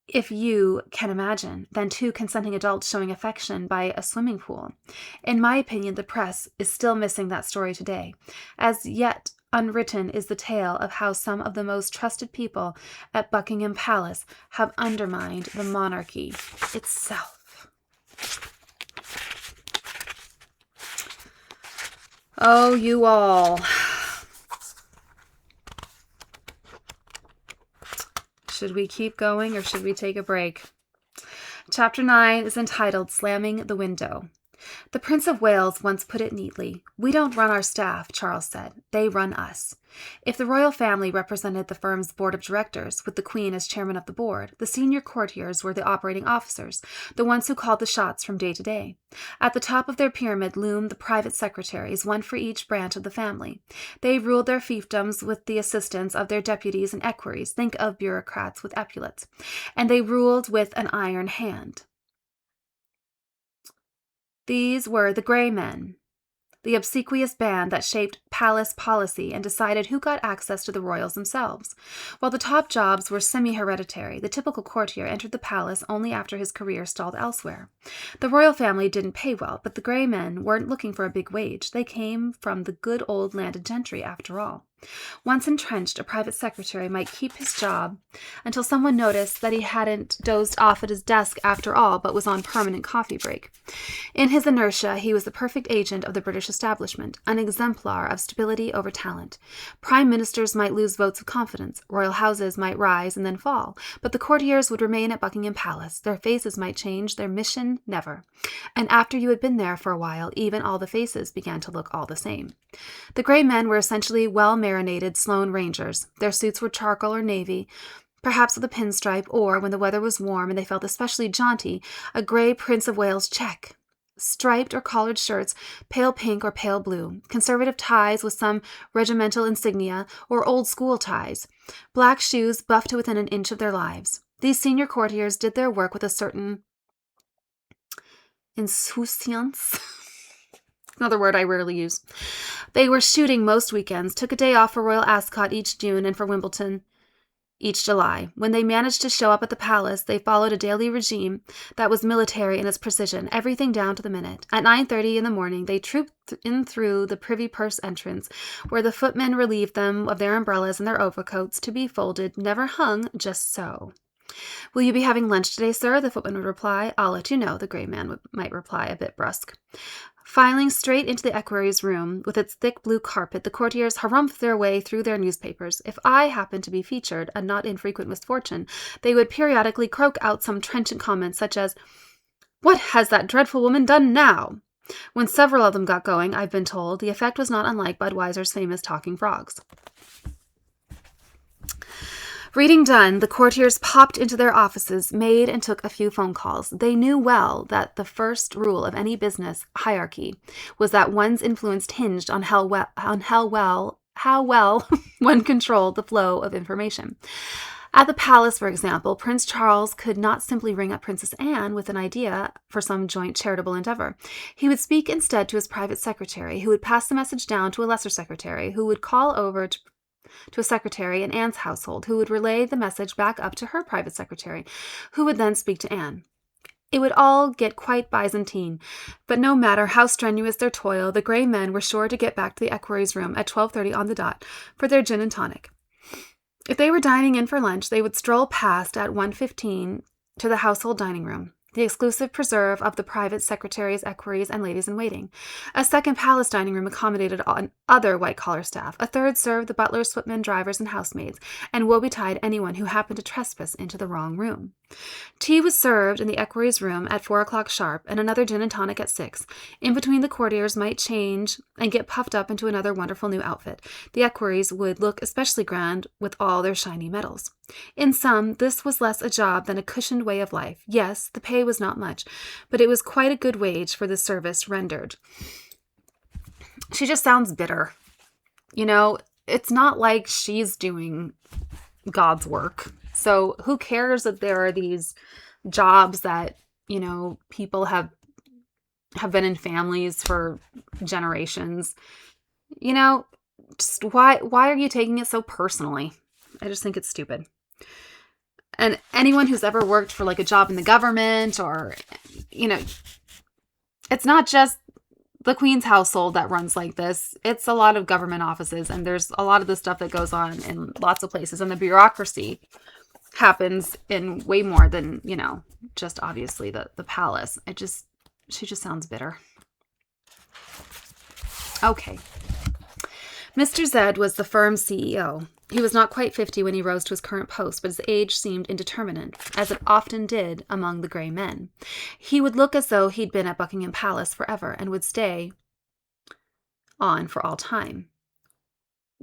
A: if you can imagine, than two consenting adults showing affection by a swimming pool. In my opinion, the press is still missing that story today. As yet unwritten is the tale of how some of the most trusted people at Buckingham Palace have undermined the monarchy itself. Oh, you all. Should we keep going or should we take a break? Chapter 9 is entitled Slamming the Window. The Prince of Wales once put it neatly. "We don't run our staff," Charles said. "They run us." If the royal family represented the firm's board of directors, with the Queen as chairman of the board, the senior courtiers were the operating officers, the ones who called the shots from day to day. At the top of their pyramid loomed the private secretaries, one for each branch of the family. They ruled their fiefdoms with the assistance of their deputies and equerries. Think of bureaucrats with epaulets. And they ruled with an iron hand. These were the Grey Men, the obsequious band that shaped palace policy and decided who got access to the royals themselves. While the top jobs were semi-hereditary, the typical courtier entered the palace only after his career stalled elsewhere. The royal family didn't pay well, but the Grey Men weren't looking for a big wage. They came from the good old landed gentry, after all. Once entrenched, a private secretary might keep his job until someone noticed that he hadn't dozed off at his desk after all, but was on permanent coffee break. In his inertia, he was the perfect agent of the British establishment, an exemplar of stability over talent. Prime ministers might lose votes of confidence, royal houses might rise and then fall, but the courtiers would remain at Buckingham Palace. Their faces might change, their mission never. And after you had been there for a while, even all the faces began to look all the same. The Grey Men were essentially well-marinated Sloane Rangers. Their suits were charcoal or navy, perhaps with a pinstripe, or, when the weather was warm and they felt especially jaunty, a grey Prince of Wales check. Striped or collared shirts, pale pink or pale blue, conservative ties with some regimental insignia, or old-school ties, black shoes buffed to within an inch of their lives. These senior courtiers did their work with a certain insouciance. Another word I rarely use. They were shooting most weekends, took a day off for Royal Ascot each June and for Wimbledon each July. When they managed to show up at the palace, they followed a daily regime that was military in its precision, everything down to the minute. At 9:30 in the morning, they trooped in through the Privy Purse entrance, where the footmen relieved them of their umbrellas and their overcoats, to be folded, never hung, just so. "Will you be having lunch today, sir?" the footman would reply. "I'll let you know," the Grey Man might reply, a bit brusque. Filing straight into the equerry's room, with its thick blue carpet, the courtiers harumphed their way through their newspapers. If I happened to be featured, a not infrequent misfortune, they would periodically croak out some trenchant comment, such as, "What has that dreadful woman done now?" When several of them got going, I've been told, the effect was not unlike Budweiser's famous talking frogs. Reading done, the courtiers popped into their offices, made and took a few phone calls. They knew well that the first rule of any business hierarchy was that one's influence hinged on how well one controlled the flow of information. At the palace, for example, Prince Charles could not simply ring up Princess Anne with an idea for some joint charitable endeavor. He would speak instead to his private secretary, who would pass the message down to a lesser secretary, who would call over to a secretary in Anne's household, who would relay the message back up to her private secretary, who would then speak to Anne. It would all get quite Byzantine, but no matter how strenuous their toil, the Grey Men were sure to get back to the equerry's room at 12:30 on the dot for their gin and tonic. If they were dining in for lunch, they would stroll past at 1:15 to the household dining room, the exclusive preserve of the private secretaries, equerries, and ladies-in-waiting. A second palace dining room accommodated other white-collar staff. A third served the butlers, footmen, drivers, and housemaids, and woe-betide anyone who happened to trespass into the wrong room. Tea was served in the equerry's room at 4 o'clock sharp, and another gin and tonic at 6. In between, the courtiers might change and get puffed up into another wonderful new outfit. The equerries would look especially grand with all their shiny medals. In sum, this was less a job than a cushioned way of life. Yes, the pay was not much, but it was quite a good wage for the service rendered. She just sounds bitter. You know, it's not like she's doing God's work. So who cares that there are these jobs that, you know, people have been in families for generations? You know, just why are you taking it so personally? I just think it's stupid. And anyone who's ever worked for like a job in the government, or, you know, it's not just the Queen's household that runs like this. It's a lot of government offices, and there's a lot of the stuff that goes on in lots of places, and the bureaucracy happens in way more than, you know, just obviously the palace. She just sounds bitter. Okay. Mr. Zed was the firm's CEO. He was not quite 50 when he rose to his current post, but his age seemed indeterminate, as it often did among the grey men. He would look as though he'd been at Buckingham Palace forever and would stay on for all time.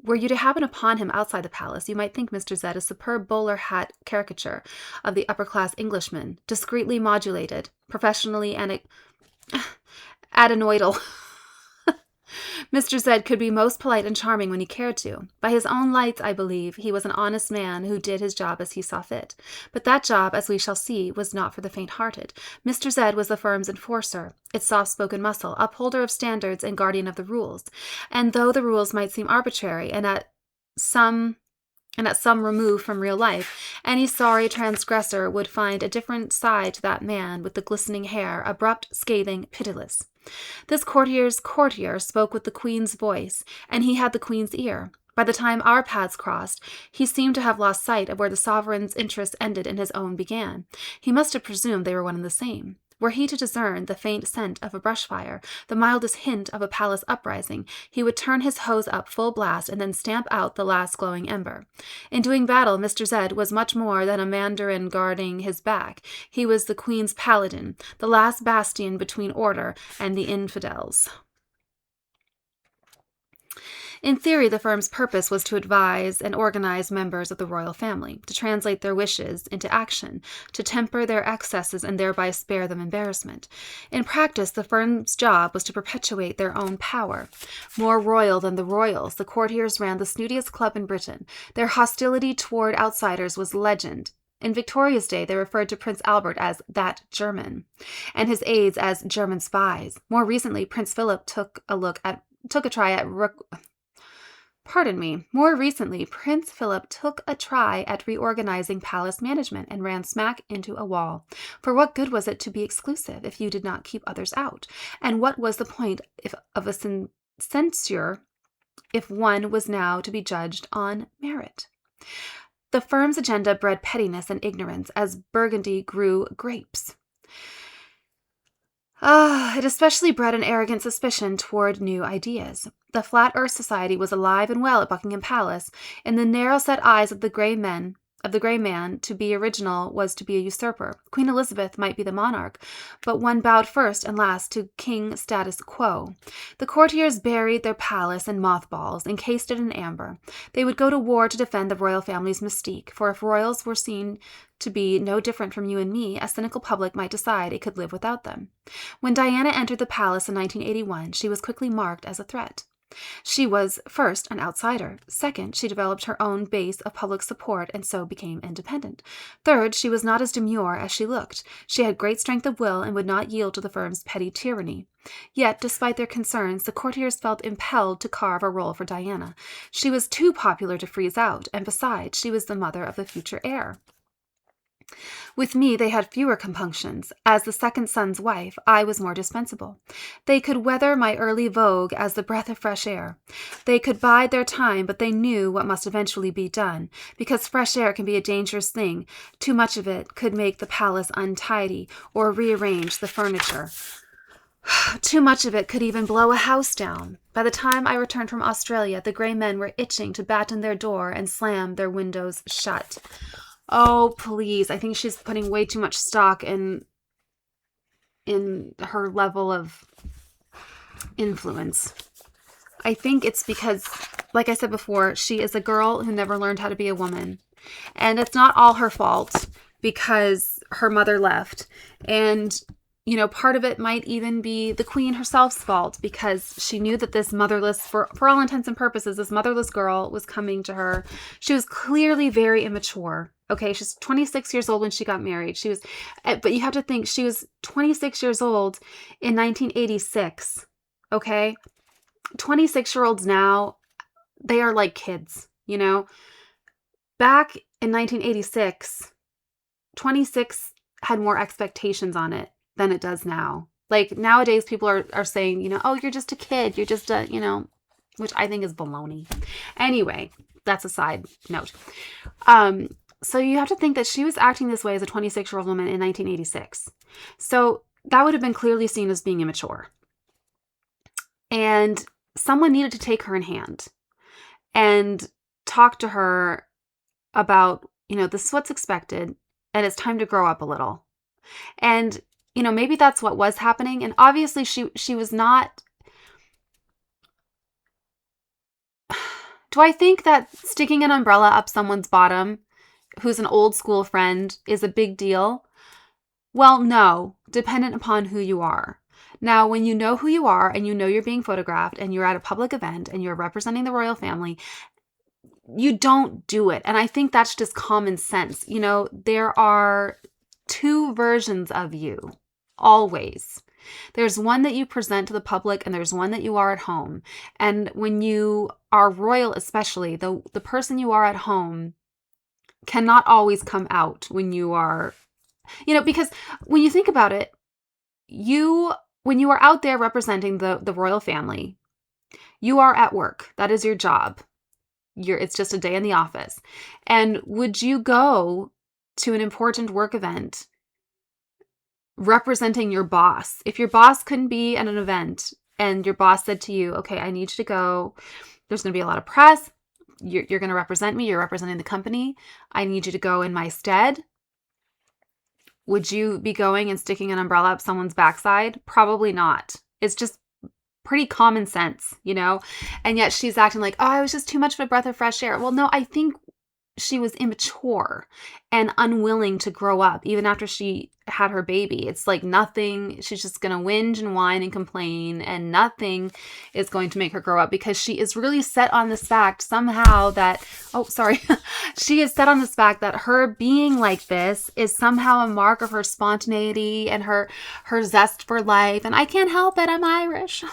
A: Were you to happen upon him outside the palace, you might think Mr. Z a superb bowler hat caricature of the upper-class Englishman, discreetly modulated, professionally adenoidal. Mr. Z could be most polite and charming when he cared to. By his own lights, I believe, he was an honest man who did his job as he saw fit. But that job, as we shall see, was not for the faint-hearted. Mr. Z was the firm's enforcer, its soft-spoken muscle, upholder of standards and guardian of the rules. And though the rules might seem arbitrary and at some remove from real life, any sorry transgressor would find a different side to that man with the glistening hair, abrupt, scathing, pitiless. This courtier's courtier spoke with the Queen's voice, and he had the Queen's ear. By the time our paths crossed, he seemed to have lost sight of where the sovereign's interest ended and his own began. He must have presumed they were one and the same. Were he to discern the faint scent of a brush fire, the mildest hint of a palace uprising, he would turn his hose up full blast and then stamp out the last glowing ember. In doing battle, Mr. Z was much more than a mandarin guarding his back. He was the Queen's paladin, the last bastion between order and the infidels. In theory, the firm's purpose was to advise and organize members of the royal family, to translate their wishes into action, to temper their excesses and thereby spare them embarrassment. In practice, the firm's job was to perpetuate their own power. More royal than the royals, the courtiers ran the snootiest club in Britain. Their hostility toward outsiders was legend. In Victoria's day, they referred to Prince Albert as that German, and his aides as German spies. More recently, Prince Philip took a try at reorganizing palace management and ran smack into a wall. For what good was it to be exclusive if you did not keep others out? And what was the point of a censure if one was now to be judged on merit? The firm's agenda bred pettiness and ignorance as Burgundy grew grapes. It especially bred an arrogant suspicion toward new ideas. The Flat Earth Society was alive and well at Buckingham Palace. In the narrow-set eyes of the grey man, to be original was to be a usurper. Queen Elizabeth might be the monarch, but one bowed first and last to king status quo. The courtiers buried their palace in mothballs, encased it in amber. They would go to war to defend the royal family's mystique, for if royals were seen to be no different from you and me, a cynical public might decide it could live without them. When Diana entered the palace in 1981, she was quickly marked as a threat. She was, first, an outsider. Second, she developed her own base of public support and so became independent. Third, she was not as demure as she looked. She had great strength of will and would not yield to the firm's petty tyranny. Yet, despite their concerns, the courtiers felt impelled to carve a role for Diana. She was too popular to freeze out, and besides, she was the mother of the future heir. With me, they had fewer compunctions. As the second son's wife, I was more dispensable. They could weather my early vogue as the breath of fresh air. They could bide their time, but they knew what must eventually be done, because fresh air can be a dangerous thing. Too much of it could make the palace untidy or rearrange the furniture. Too much of it could even blow a house down. By the time I returned from Australia, the grey men were itching to batten their door and slam their windows shut. Oh, please. I think she's putting way too much stock in her level of influence. I think it's because, like I said before, she is a girl who never learned how to be a woman. And it's not all her fault because her mother left. And, you know, part of it might even be the queen herself's fault because she knew that this motherless, for all intents and purposes, this motherless girl was coming to her. She was clearly very immature. Okay, she's 26 years old when she got married. But you have to think, she was 26 years old in 1986. Okay? 26-year-olds now, they are like kids, you know? Back in 1986, 26 had more expectations on it than it does now. Like, nowadays, people are saying, you know, oh, you're just a kid. You're just a, you know, which I think is baloney. Anyway, that's a side note. So you have to think that she was acting this way as a 26-year-old woman in 1986. So that would have been clearly seen as being immature. And someone needed to take her in hand and talk to her about, this is what's expected and it's time to grow up a little. And, maybe that's what was happening. And obviously she was not. Do I think that sticking an umbrella up someone's bottom, who's an old school friend, is a big deal? Well, no, dependent upon who you are. Now, when you know who you are and you know you're being photographed and you're at a public event and you're representing the royal family, you don't do it. And I think that's just common sense. There are two versions of you, always. There's one that you present to the public and there's one that you are at home. And when you are royal, especially, the person you are at home cannot always come out when you are, because when you think about it, when you are out there representing the royal family, you are at work. That is your job. It's just a day in the office. And would you go to an important work event representing your boss? If your boss couldn't be at an event and your boss said to you, okay, I need you to go, there's going to be a lot of press. You're going to represent me. You're representing the company. I need you to go in my stead. Would you be going and sticking an umbrella up someone's backside? Probably not. It's just pretty common sense, And yet she's acting like, oh, I was just too much of a breath of fresh air. Well, no, I think she was immature and unwilling to grow up even after she had her baby. It's like nothing, she's just going to whinge and whine and complain, and nothing is going to make her grow up because she is really set on this fact somehow that, she is set on this fact that her being like this is somehow a mark of her spontaneity and her zest for life. And I can't help it, I'm Irish.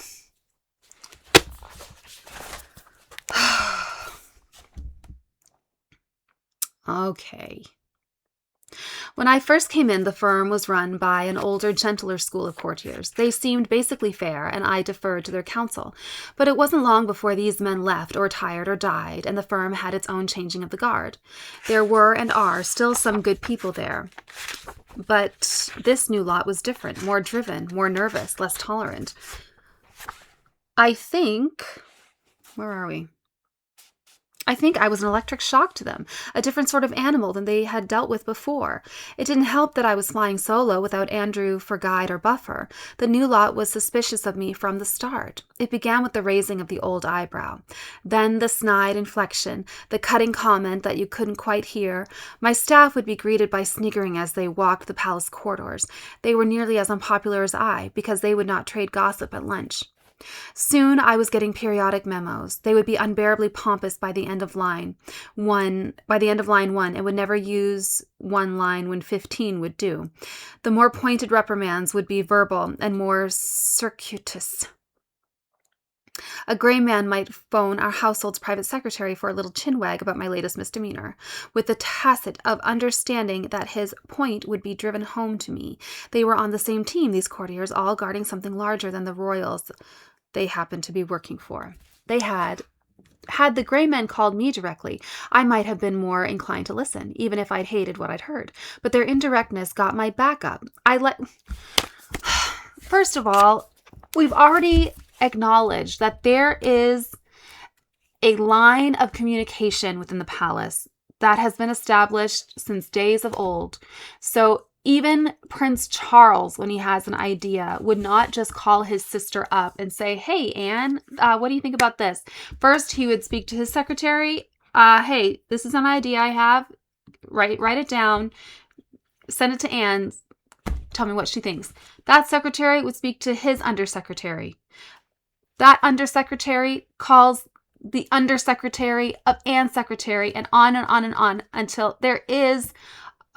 A: Okay. When I first came in, the firm was run by an older, gentler school of courtiers. They seemed basically fair, and I deferred to their counsel. But it wasn't long before these men left, or retired, or died, and the firm had its own changing of the guard. There were and are still some good people there. But this new lot was different, more driven, more nervous, less tolerant. I think I was an electric shock to them, a different sort of animal than they had dealt with before. It didn't help that I was flying solo without Andrew for guide or buffer. The new lot was suspicious of me from the start. It began with the raising of the old eyebrow. Then the snide inflection, the cutting comment that you couldn't quite hear. My staff would be greeted by sniggering as they walked the palace corridors. They were nearly as unpopular as I, because they would not trade gossip at lunch. Soon I was getting periodic memos. They would be unbearably pompous by the end of line one, and would never use one line when 15 would do. The more pointed reprimands would be verbal and more circuitous. A gray man might phone our household's private secretary for a little chinwag about my latest misdemeanor, with the tacit of understanding that his point would be driven home to me. They were on the same team, these courtiers, all guarding something larger than the royals they happened to be working for. They had the gray men called me directly, I might have been more inclined to listen, even if I'd hated what I'd heard. But their indirectness got my back up. First of all, we've already acknowledged that there is a line of communication within the palace that has been established since days of old. So even Prince Charles, when he has an idea, would not just call his sister up and say, hey, Anne, what do you think about this? First, he would speak to his secretary. Hey, this is an idea I have. Write it down. Send it to Anne. Tell me what she thinks. That secretary would speak to his undersecretary. That undersecretary calls the undersecretary of Anne's secretary, and on and on and on until there is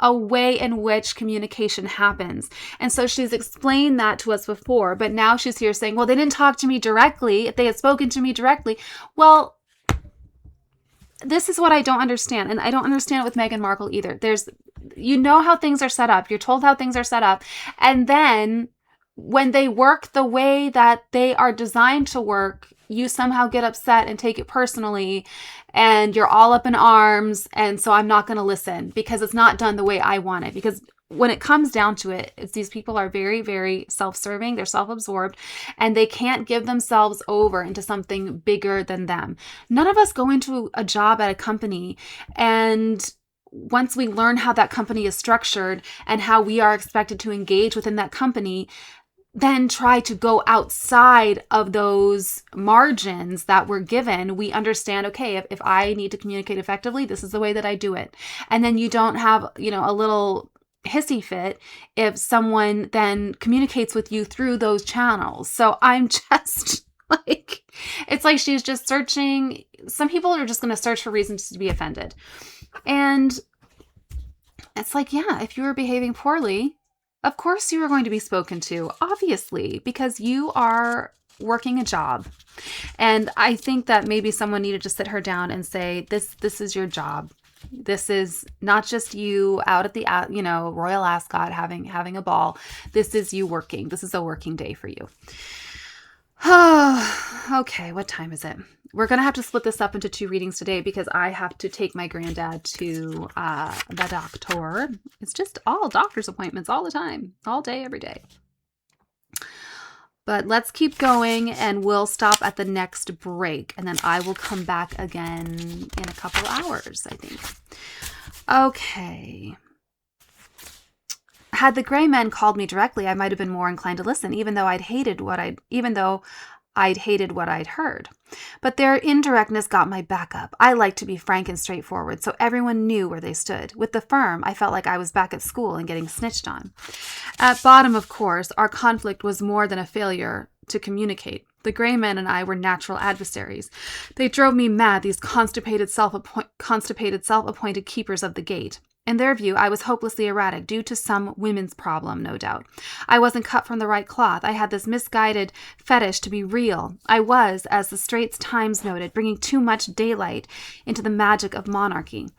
A: a way in which communication happens. And so she's explained that to us before, but now she's here saying, well, they didn't talk to me directly. If they had spoken to me directly, well, this is what I don't understand. And I don't understand it with Meghan Markle either. You know how things are set up. You're told how things are set up. And then when they work the way that they are designed to work, you somehow get upset and take it personally, and you're all up in arms. And so I'm not going to listen because it's not done the way I want it. Because when it comes down to it, it's these people are very, very self-serving. They're self-absorbed, and they can't give themselves over into something bigger than them. None of us go into a job at a company, and once we learn how that company is structured and how we are expected to engage within that company, then try to go outside of those margins that we're given. We understand, okay, if I need to communicate effectively, this is the way that I do it. And then you don't have, a little hissy fit if someone then communicates with you through those channels. So I'm just like, it's like she's just searching. Some people are just going to search for reasons to be offended. And it's like, yeah, if you were behaving poorly, of course you are going to be spoken to, obviously, because you are working a job. And I think that maybe someone needed to sit her down and say, this is your job. This is not just you out at the, Royal Ascot having a ball. This is you working. This is a working day for you. Okay, what time is it? We're going to have to split this up into 2 readings today because I have to take my granddad to the doctor. It's just all doctor's appointments all the time, all day, every day. But let's keep going, and we'll stop at the next break, and then I will come back again in a couple hours, I think. Okay. Had the gray men called me directly, I might have been more inclined to listen, even though I'd hated what I'd heard. But their indirectness got my back up. I like to be frank and straightforward, so everyone knew where they stood. With the firm, I felt like I was back at school and getting snitched on. At bottom, of course, our conflict was more than a failure to communicate. The gray men and I were natural adversaries. They drove me mad, these constipated self-appointed keepers of the gate. In their view, I was hopelessly erratic due to some women's problem, no doubt. I wasn't cut from the right cloth. I had this misguided fetish to be real. I was, as the Straits Times noted, bringing too much daylight into the magic of monarchy.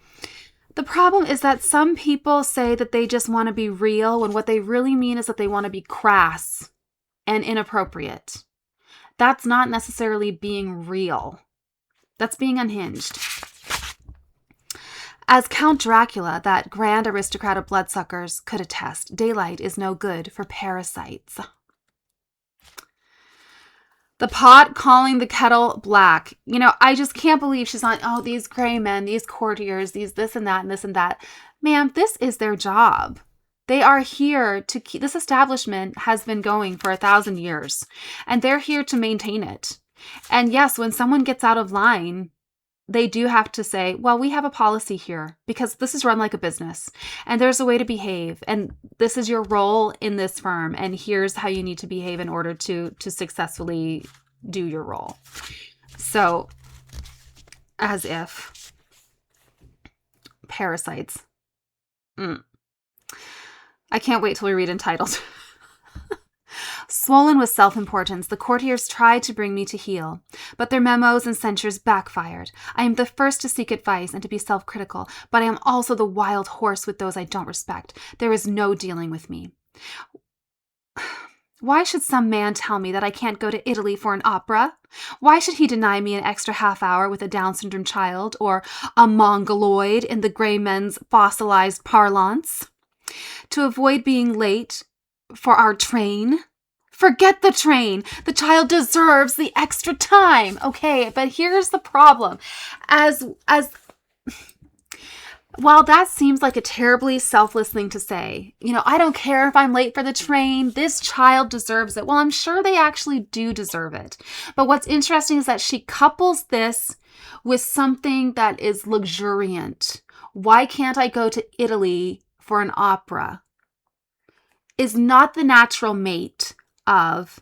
A: The problem is that some people say that they just want to be real when what they really mean is that they want to be crass and inappropriate. That's not necessarily being real. That's being unhinged. As Count Dracula, that grand aristocrat of bloodsuckers, could attest, daylight is no good for parasites. The pot calling the kettle black. I just can't believe she's on, these gray men, these courtiers, this and that and this and that. Ma'am, this is their job. They are here to keep, this establishment has been going for 1,000 years, and they're here to maintain it. And yes, when someone gets out of line, they do have to say, well, we have a policy here because this is run like a business and there's a way to behave and this is your role in this firm and here's how you need to behave in order to successfully do your role. So, as if parasites. I can't wait till we read Entitled. Swollen with self-importance, the courtiers tried to bring me to heel, but their memos and censures backfired. I am the first to seek advice and to be self-critical, but I am also the wild horse with those I don't respect. There is no dealing with me. Why should some man tell me that I can't go to Italy for an opera? Why should he deny me an extra half hour with a Down syndrome child or a mongoloid in the gray men's fossilized parlance? To avoid being late for our train? Forget the train. The child deserves the extra time. Okay, but here's the problem. While that seems like a terribly selfless thing to say, I don't care if I'm late for the train. This child deserves it. Well, I'm sure they actually do deserve it. But what's interesting is that she couples this with something that is luxuriant. Why can't I go to Italy for an opera? Is not the natural mate of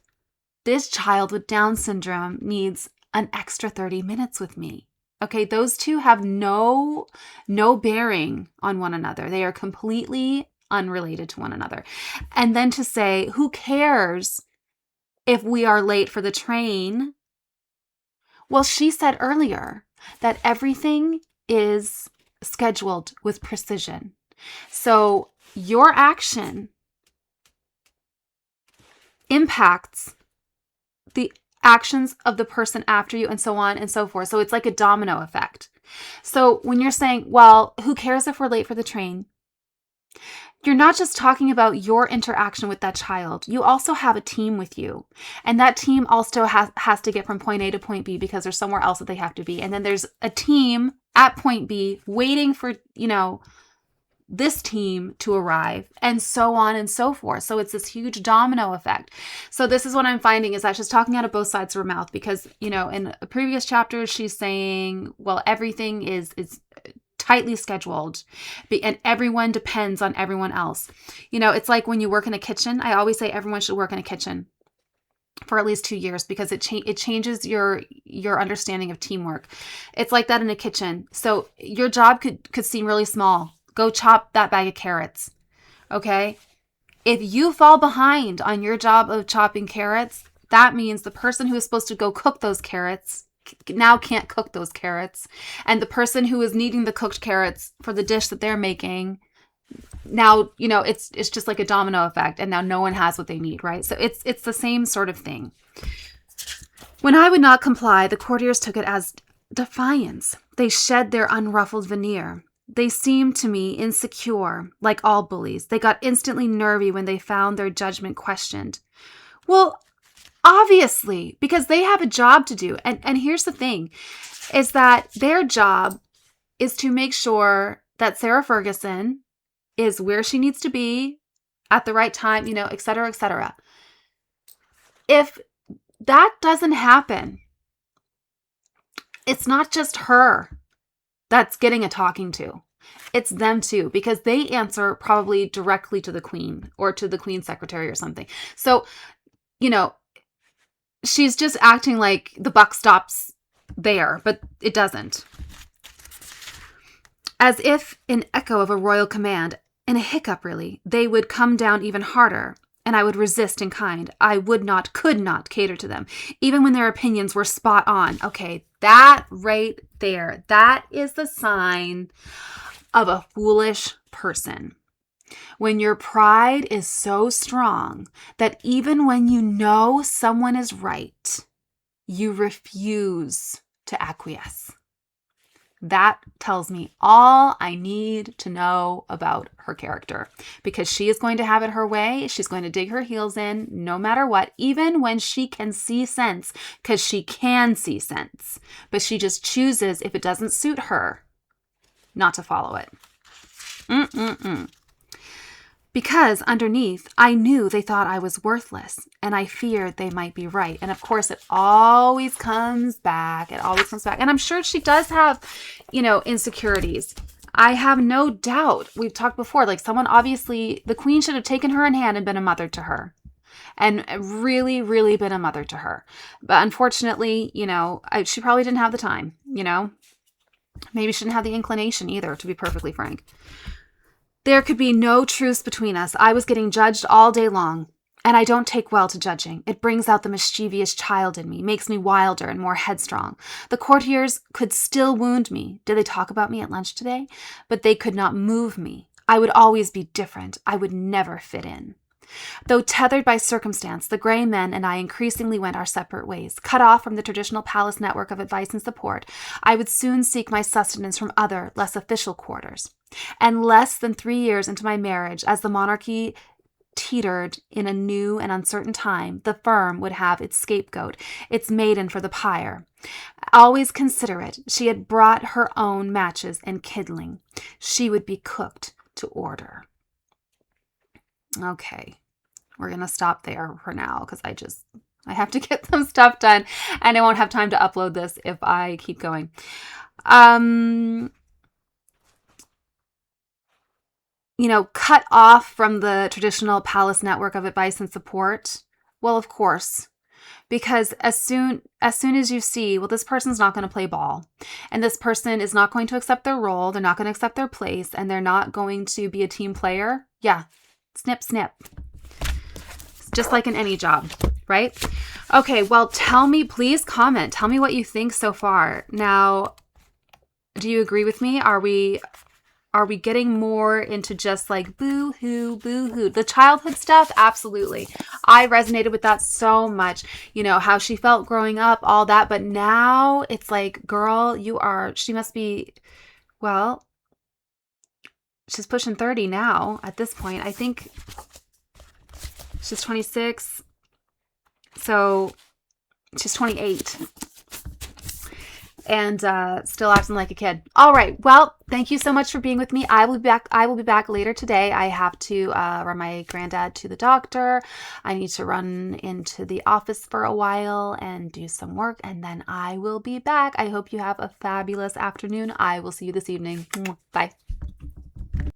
A: this child with Down syndrome needs an extra 30 minutes with me. Okay, those two have no bearing on one another. They are completely unrelated to one another. And then to say, who cares if we are late for the train? Well, she said earlier that everything is scheduled with precision. So your action impacts the actions of the person after you and so on and so forth. So it's like a domino effect. So when you're saying, well, who cares if we're late for the train? you're not just talking about your interaction with that child. You also have a team with you. And that team also has to get from point A to point B because there's somewhere else that they have to be. And then there's a team at point B waiting for, this team to arrive, and so on and so forth. So it's this huge domino effect. So this is what I'm finding is that she's talking out of both sides of her mouth because, in a previous chapter, she's saying, well, everything is tightly scheduled and everyone depends on everyone else. It's like when you work in a kitchen. I always say everyone should work in a kitchen for at least 2 years because it changes your understanding of teamwork. It's like that in a kitchen. So your job could seem really small. Go chop that bag of carrots. Okay? If you fall behind on your job of chopping carrots, that means the person who is supposed to go cook those carrots now can't cook those carrots. And the person who is needing the cooked carrots for the dish that they're making, now, it's just like a domino effect. And now no one has what they need, right? So it's the same sort of thing. When I would not comply, the courtiers took it as defiance. They shed their unruffled veneer. They seemed to me insecure, like all bullies. They got instantly nervy when they found their judgment questioned. Well, obviously, because they have a job to do. And here's the thing, is that their job is to make sure that Sarah Ferguson is where she needs to be at the right time, et cetera, et cetera. If that doesn't happen, it's not just her that's getting a talking to. It's them too, because they answer probably directly to the queen or to the queen's secretary or something. So, she's just acting like the buck stops there, but it doesn't. As if in echo of a royal command, in a hiccup really, they would come down even harder, and I would resist in kind. I could not cater to them, even when their opinions were spot on. Okay, that right there, that is the sign of a foolish person. When your pride is so strong that even when you know someone is right, you refuse to acquiesce. That tells me all I need to know about her character, because she is going to have it her way. She's going to dig her heels in no matter what, even when she can see sense, because she can see sense, but she just chooses, if it doesn't suit her, not to follow it. Because underneath, I knew they thought I was worthless, and I feared they might be right. And of course, it always comes back. And I'm sure she does have, insecurities. I have no doubt. We've talked before, like someone obviously, the queen should have taken her in hand and been a mother to her. And really, really been a mother to her. But unfortunately, she probably didn't have the time, Maybe she didn't have the inclination either, to be perfectly frank. There could be no truce between us. I was getting judged all day long, and I don't take well to judging. It brings out the mischievous child in me, makes me wilder and more headstrong. The courtiers could still wound me. Did they talk about me at lunch today? But they could not move me. I would always be different. I would never fit in. Though tethered by circumstance, the gray men and I increasingly went our separate ways. Cut off from the traditional palace network of advice and support, I would soon seek my sustenance from other, less official quarters. And less than 3 years into my marriage, as the monarchy teetered in a new and uncertain time, the firm would have its scapegoat, its maiden for the pyre. Always considerate, she had brought her own matches and kindling. She would be cooked to order. Okay, we're going to stop there for now because I have to get some stuff done and I won't have time to upload this if I keep going. Cut off from the traditional palace network of advice and support. Well, of course, because as soon as you see, well, this person's not going to play ball and this person is not going to accept their role. They're not going to accept their place and they're not going to be a team player. Yeah. Snip, snip. Just like in any job, right? Okay, well, please comment. Tell me what you think so far. Now, do you agree with me? Are we getting more into just like boo-hoo, boo-hoo? The childhood stuff? Absolutely. I resonated with that so much. How she felt growing up, all that. But now it's like, girl, she must be, well, she's pushing 30 now at this point. I think she's 26. So she's 28. And still acting like a kid. All right. Well, thank you so much for being with me. I will be back. I will be back later today. I have to run my granddad to the doctor. I need to run into the office for a while and do some work, and then I will be back. I hope you have a fabulous afternoon. I will see you this evening. Bye.